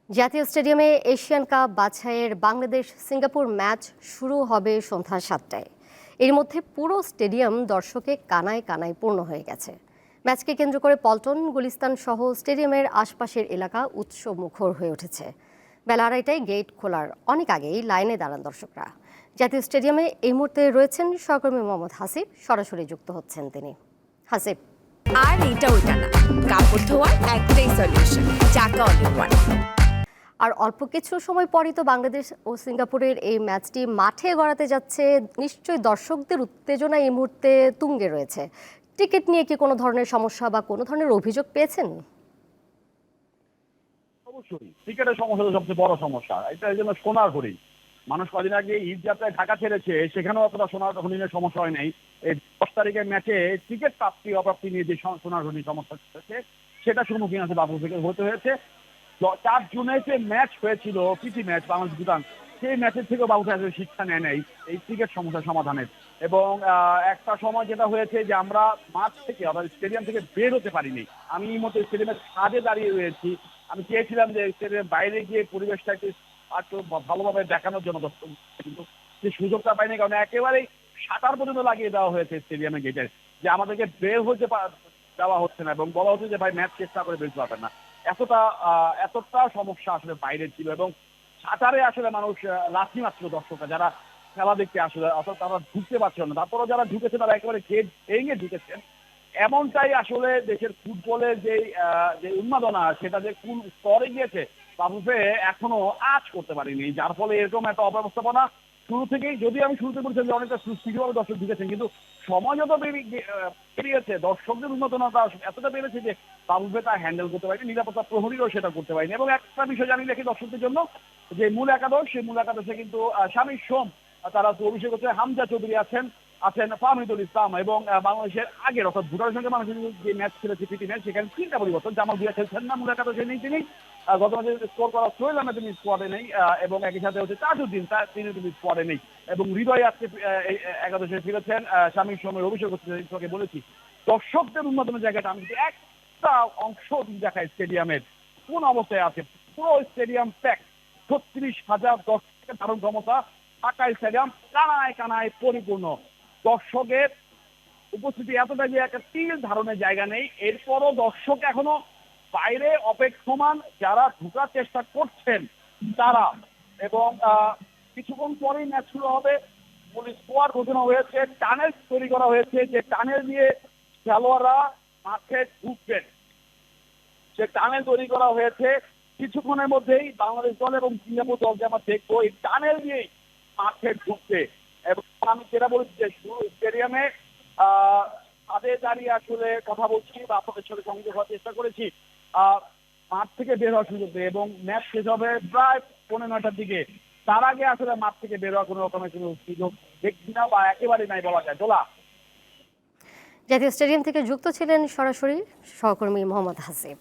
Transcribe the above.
জাতীয় স্টেডিয়ামে Asian cup বাছাইয়ের বাংলাদেশ সিঙ্গাপুর ম্যাচ শুরু হবে সন্ধ্যা ৭টায়। এর মধ্যে পুরো স্টেডিয়াম দর্শকে কানায় কানায় পূর্ণ হয়ে গেছে। ম্যাচকে কেন্দ্র করে পল্টন, গুলিস্তান সহ স্টেডিয়ামের আশপাশের এলাকা উৎসব মুখর হয়ে উঠেছে। বেলা ২:৩০টায় গেট খোলার অনেক আগেই লাইনে দাঁড়ান দর্শকরা। জাতীয় স্টেডিয়ামে এই মুহূর্তে রয়েছেন সহকর্মী মোহাম্মদ হাসিব, সরাসরি যুক্ত হচ্ছেন তিনি। হাসিব। আর এটা ওইটা না, কাপড় ধোয়ার একটাই সলিউশন, চাকা অনেক। আর অল্প কিছু সময় পরই তো বাংলাদেশ ও সিঙ্গাপুরের এই ম্যাচটি মাঠে গড়াতে যাচ্ছে। নিশ্চয়ই দর্শকদের উত্তেজনা এই মুহূর্তে তুঙ্গে রয়েছে। টিকিট নিয়ে কি কোনো ধরনের সমস্যা বা কোনো ধরনের অভিযোগ পেয়েছেন? অবশ্যই টিকিটের সমস্যা তো সবচেয়ে বড় সমস্যা। এটা এই জন্য সোনার হরিণ। মানুষ কদিন আগে ঈদ যাত্রায় ঢাকা ছেড়েছে, সেখানেও অতটা সোনার হরিণের সমস্যা হয় নাই। এই 10 তারিখের ম্যাচে টিকিট প্রাপ্তি অপ্রাপ্তি নিয়ে যে সোনার হরিণ সমস্যা হয়েছে, সেটা সম্মুখীন আছে বাবু থেকে হতে হয়েছে। 4 জুনে যে ম্যাচ হয়েছিল, প্রীতি ম্যাচ বাংলাদেশ ভুটান, সেই ম্যাচের থেকেও বাবু থেকে শিক্ষা নেয় নাই এই টিকিট সমস্যা সমাধানের। এবং একটা সময় যেটা হয়েছে যে আমরা মাঠ থেকে অর্থাৎ স্টেডিয়াম থেকে বের হতে পারিনি। আমি এই মতো স্টেডিয়ামের ছাদে দাঁড়িয়ে রয়েছি। আমি চেয়েছিলাম যে স্টেডিয়ামের বাইরে গিয়ে পরিবেশটা একটু ভালোভাবে দেখানোর জন্য, কিন্তু সেই সুযোগটা পাইনি, কারণ একেবারেই শাটার পর্যন্ত লাগিয়ে দেওয়া হয়েছে স্টেডিয়ামের গেটের, যে আমাদেরকে বের হতে দেওয়া হচ্ছে না এবং বলা হচ্ছে যে ভাই ম্যাচ চেষ্টা করে বেরোতে পারবেন না। এতটা সমস্যা আসলে বাইরে ছিল। এবং শাটারে আসলে মানুষ লাথি মারছিল দর্শকরা, যারা খেলা দেখতে আসলে, অর্থাৎ তারা ঢুকতে পারছিল না। তারপরও যারা ঢুকেছে তারা একেবারে গেট ভেঙে ঢুকেছেন। এমনটাই আসলে দেশের ফুটবলের যে উন্মাদনা, সেটা যে কোন স্তরে গিয়েছে বাফুফে এখনো আজ করতে পারিনি, যার ফলে এরকম একটা অব্যবস্থাপনা শুরু থেকেই। যদি আমি শুরুতে বলছিলাম যে অনেকটা সুস্থিরভাবে দর্শক ঢুকেছেন, কিন্তু সময় যত বেরিয়েছে দর্শকদের উন্মাদনাটা এতটা বেড়েছে যে বাফুফে তা হ্যান্ডেল করতে পারেনি, নিরাপত্তা প্রহরীরও সেটা করতে পারেনি। এবং একটা বিষয় জানি রেখে দর্শকদের জন্য, যে মূল একাদশ, সেই মূল একাদশে কিন্তু শামীম সোম, তারা তো অভিষেক হচ্ছে, হামজা চৌধুরী আছেন ফাহমিদুল ইসলাম, এবং বাংলাদেশের আগের অর্থাৎ ভুটানের সঙ্গে বাংলাদেশ যে ম্যাচ খেলেছে প্রীতি ম্যাচ, সেখানে 3টা পরিবর্তন। জামাল ভুঁইয়া খেলছেন না, মূল একাদশে নেই তিনি। গত ম্যাচে স্কোর করা সোহেল আহমেদ তিনি স্কোয়াডে নেই, এবং একই সাথে হচ্ছে তাজউদ্দিন, তিনি স্কোয়াডে নেই। এবং হৃদয় আজকে একাদশে ফিরেছেন। শামীম সোমের অভিষেক হচ্ছে, বলেছি দর্শকদের উন্মাদনের জায়গাটা আমি যদি একটা অংশ দেখায় স্টেডিয়ামের কোন অবস্থায় আছে। পুরো স্টেডিয়াম প্যাক, 36,000 দর্শকের ধারণ ক্ষমতা ঢাকা স্টেডিয়াম কানায় কানায় পরিপূর্ণ। দর্শকের উপস্থিতি এতটা যে একটা তিল ধারণের জায়গা নেই। এরপরও দর্শক এখনো বাইরে অপেক্ষমান, যারা ঢোকার চেষ্টা করছেন তারা। এবং কিছুক্ষণ পরেই ম্যাচ শুরু হবে। পুলিশ স্কোয়াড ঘোষণা হয়েছে, টানেল তৈরি করা হয়েছে, যে টানেল দিয়ে খেলোয়াড়রা মাঠে ঢুকবেন। যে টানেল তৈরি করা হয়েছে, কিছুক্ষণের মধ্যেই বাংলাদেশ দল এবং সিঙ্গাপুর দলকে আমরা দেখবো এই টানেল দিয়েই মাঠে ঢুকতে। এবং আমি যেটা বলছি যে স্টেডিয়ামে ছাদে দাঁড়িয়ে আসলে কথা বলছি বা আপনাদের সাথে সংযোগ হওয়ার চেষ্টা করেছি, মাঠ থেকে বের হওয়ার সুযোগ দেয়। এবং ম্যাচ শেষ হবে প্রায় 9:15টার দিকে। তার আগে আসলে মাঠ থেকে বের হওয়ার কোনো রকমের কোনো সুযোগ দেখছি না, বা একেবারেই নাই বলা যায়। দোলা। জাতীয় স্টেডিয়াম থেকে যুক্ত ছিলেন সরাসরি সহকর্মী মোহাম্মদ হাসিব।